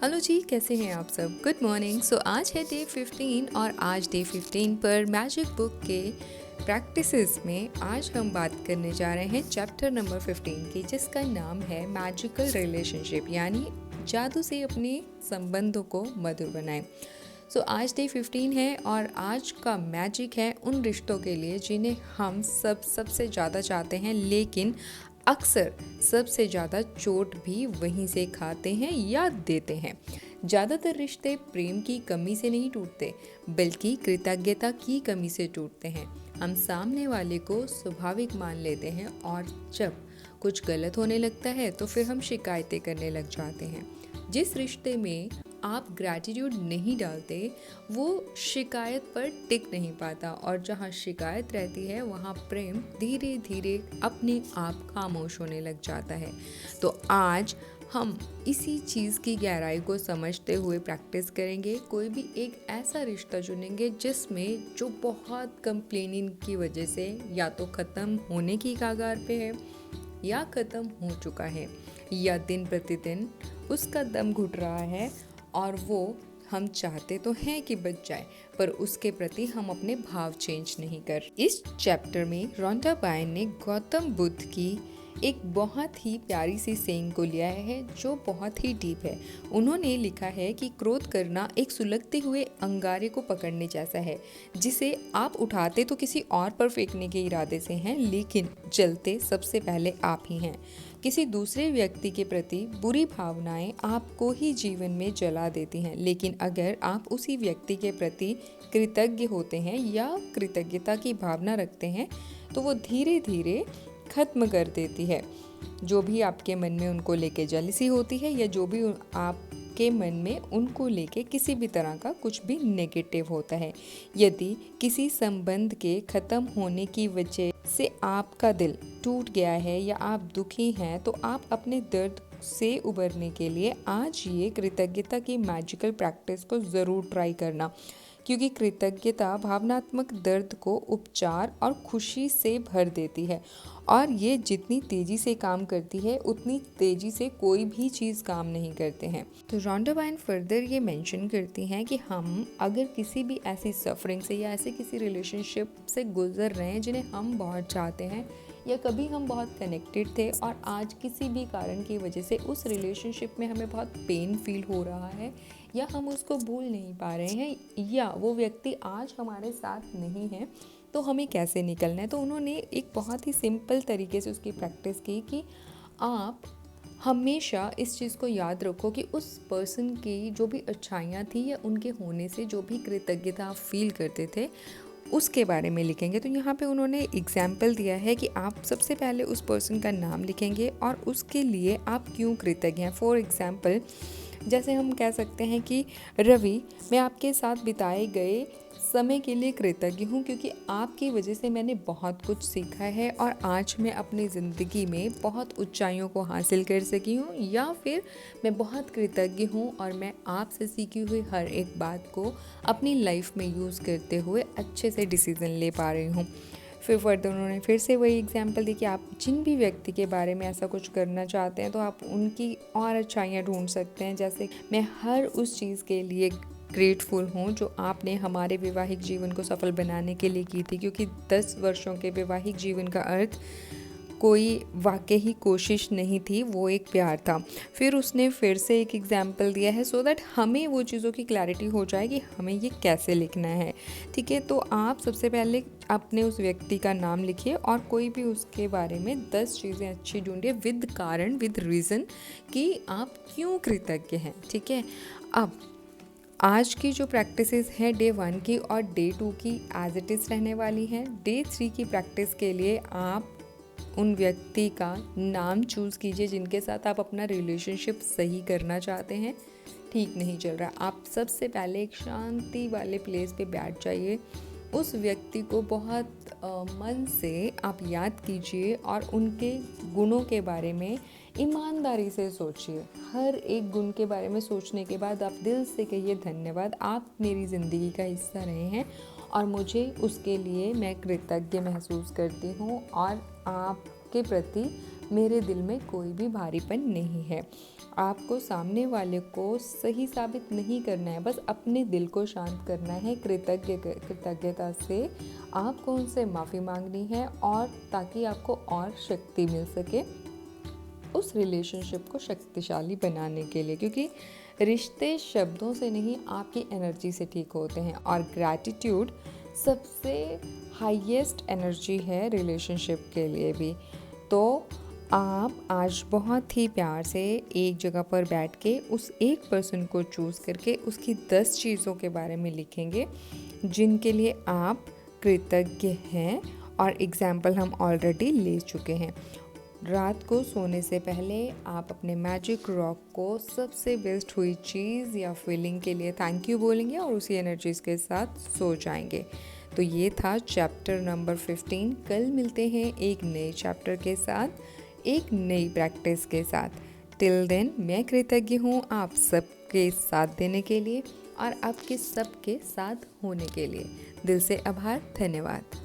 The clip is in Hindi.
हेलो जी, कैसे हैं आप सब। Good morning. सो आज है डे 15 और आज डे 15 पर मैजिक बुक के प्रैक्टिसेस में आज हम बात करने जा रहे हैं चैप्टर नंबर 15 की, जिसका नाम है मैजिकल रिलेशनशिप, यानी जादू से अपने संबंधों को मधुर बनाएं। सो आज डे 15 है और आज का मैजिक है उन रिश्तों के लिए जिन्हें हम सबसे ज़्यादा चाहते हैं, लेकिन अक्सर सबसे ज़्यादा चोट भी वहीं से खाते हैं या देते हैं। ज़्यादातर रिश्ते प्रेम की कमी से नहीं टूटते, बल्कि कृतज्ञता की कमी से टूटते हैं। हम सामने वाले को स्वाभाविक मान लेते हैं और जब कुछ गलत होने लगता है तो फिर हम शिकायतें करने लग जाते हैं। जिस रिश्ते में आप ग्रैटिट्यूड नहीं डालते वो शिकायत पर टिक नहीं पाता, और जहाँ शिकायत रहती है वहाँ प्रेम धीरे धीरे अपने आप खामोश होने लग जाता है। तो आज हम इसी चीज़ की गहराई को समझते हुए प्रैक्टिस करेंगे। कोई भी एक ऐसा रिश्ता चुनेंगे जिसमें जो बहुत कंप्लेनिंग की वजह से या तो ख़त्म होने की कगार पे है या ख़त्म हो चुका है, या दिन प्रतिदिन उसका दम घुट रहा है और वो हम चाहते तो हैं कि बच जाए, पर उसके प्रति हम अपने भाव चेंज नहीं कर। इस चैप्टर में रोंडा बायर्न ने गौतम बुद्ध की एक बहुत ही प्यारी सी सेइंग को लिया है जो बहुत ही डीप है। उन्होंने लिखा है कि क्रोध करना एक सुलगते हुए अंगारे को पकड़ने जैसा है, जिसे आप उठाते तो किसी और पर फेंकने के इरादे से हैं, लेकिन जलते सबसे पहले आप ही हैं। किसी दूसरे व्यक्ति के प्रति बुरी भावनाएं आपको ही जीवन में जला देती हैं, लेकिन अगर आप उसी व्यक्ति के प्रति कृतज्ञ होते हैं या कृतज्ञता की भावना रखते हैं तो वो धीरे धीरे खत्म कर देती है जो भी आपके मन में उनको लेके जलसी होती है, या जो भी आपके मन में उनको लेके किसी भी तरह का कुछ भी नेगेटिव होता है। यदि किसी संबंध के ख़त्म होने की वजह से आपका दिल टूट गया है या आप दुखी हैं, तो आप अपने दर्द से उबरने के लिए आज ये कृतज्ञता की मैजिकल प्रैक्टिस को ज़रूर ट्राई करना, क्योंकि कृतज्ञता भावनात्मक दर्द को उपचार और खुशी से भर देती है, और ये जितनी तेज़ी से काम करती है उतनी तेज़ी से कोई भी चीज़ काम नहीं करते हैं। तो रोंडा बायर्न फर्दर ये मेंशन करती हैं कि हम अगर किसी भी ऐसी सफरिंग से या ऐसे किसी रिलेशनशिप से गुजर रहे हैं जिन्हें हम बहुत चाहते हैं, या कभी हम बहुत कनेक्टेड थे और आज किसी भी कारण की वजह से उस रिलेशनशिप में हमें बहुत पेन फील हो रहा है, या हम उसको भूल नहीं पा रहे हैं, या वो व्यक्ति आज हमारे साथ नहीं है, तो हमें कैसे निकलना है। तो उन्होंने एक बहुत ही सिंपल तरीके से उसकी प्रैक्टिस की कि आप हमेशा इस चीज़ को याद रखो कि उस पर्सन की जो भी अच्छाइयाँ थी या उनके होने से जो भी कृतज्ञता आप फील करते थे उसके बारे में लिखेंगे। तो यहाँ पे उन्होंने एग्जाम्पल दिया है कि आप सबसे पहले उस पर्सन का नाम लिखेंगे और उसके लिए आप क्यों कृतज्ञ हैं। फॉर एग्जाम्पल, जैसे हम कह सकते हैं कि रवि, मैं आपके साथ बिताए गए समय के लिए कृतज्ञ हूँ, क्योंकि आपकी वजह से मैंने बहुत कुछ सीखा है और आज मैं अपनी ज़िंदगी में बहुत ऊंचाइयों को हासिल कर सकी हूँ। या फिर मैं बहुत कृतज्ञ हूँ और मैं आपसे सीखी हुई हर एक बात को अपनी लाइफ में यूज़ करते हुए अच्छे से डिसीज़न ले पा रही हूँ। फिर फर्दर उन्होंने फिर से वही एग्जाम्पल दी कि आप जिन भी व्यक्ति के बारे में ऐसा कुछ करना चाहते हैं तो आप उनकी और अच्छाइयाँ ढूंढ सकते हैं। जैसे मैं हर उस चीज़ के लिए ग्रेटफुल हूँ जो आपने हमारे वैवाहिक जीवन को सफल बनाने के लिए की थी, क्योंकि 10 वर्षों के वैवाहिक जीवन का अर्थ कोई वाकई ही कोशिश नहीं थी, वो एक प्यार था। फिर उसने फिर से एक एग्जाम्पल दिया है सो दैट हमें वो चीज़ों की क्लैरिटी हो जाए कि हमें ये कैसे लिखना है। ठीक है, तो आप सबसे पहले अपने उस व्यक्ति का नाम लिखिए और कोई भी उसके बारे में 10 चीज़ें अच्छी ढूंढिए विद कारण, विद रीज़न कि आप क्यों कृतज्ञ हैं। ठीक है, अब आज की जो प्रैक्टिसेस है डे 1 की और डे 2 की एज इट इज़ रहने वाली हैं। डे 3 की प्रैक्टिस के लिए आप उन व्यक्ति का नाम चूज़ कीजिए जिनके साथ आप अपना रिलेशनशिप सही करना चाहते हैं, ठीक नहीं चल रहा। आप सबसे पहले एक शांति वाले प्लेस पे बैठ जाइए, उस व्यक्ति को बहुत मन से आप याद कीजिए और उनके गुणों के बारे में ईमानदारी से सोचिए। हर एक गुण के बारे में सोचने के बाद आप दिल से कहिए, धन्यवाद, आप मेरी ज़िंदगी का हिस्सा रहे हैं और मुझे उसके लिए मैं कृतज्ञ महसूस करती हूँ और आपके प्रति मेरे दिल में कोई भी भारीपन नहीं है। आपको सामने वाले को सही साबित नहीं करना है, बस अपने दिल को शांत करना है। कृतज्ञता से आपको उनसे माफ़ी मांगनी है, और ताकि आपको और शक्ति मिल सके उस रिलेशनशिप को शक्तिशाली बनाने के लिए, क्योंकि रिश्ते शब्दों से नहीं, आपकी एनर्जी से ठीक होते हैं। और ग्रैटिट्यूड सबसे हाईएस्ट एनर्जी है रिलेशनशिप के लिए भी। तो आप आज बहुत ही प्यार से एक जगह पर बैठ के उस एक पर्सन को चूज़ करके उसकी 10 चीज़ों के बारे में लिखेंगे जिनके लिए आप कृतज्ञ हैं, और एग्जाम्पल हम ऑलरेडी ले चुके हैं। रात को सोने से पहले आप अपने मैजिक रॉक को सबसे बेस्ट हुई चीज़ या फीलिंग के लिए थैंक यू बोलेंगे और उसी एनर्जीज के साथ सो जाएंगे। तो ये था चैप्टर नंबर 15। कल मिलते हैं एक नए चैप्टर के साथ, एक नई प्रैक्टिस के साथ। टिल देन मैं कृतज्ञ हूँ आप सबके साथ देने के लिए और आपके सबके साथ होने के लिए। दिल से आभार, धन्यवाद।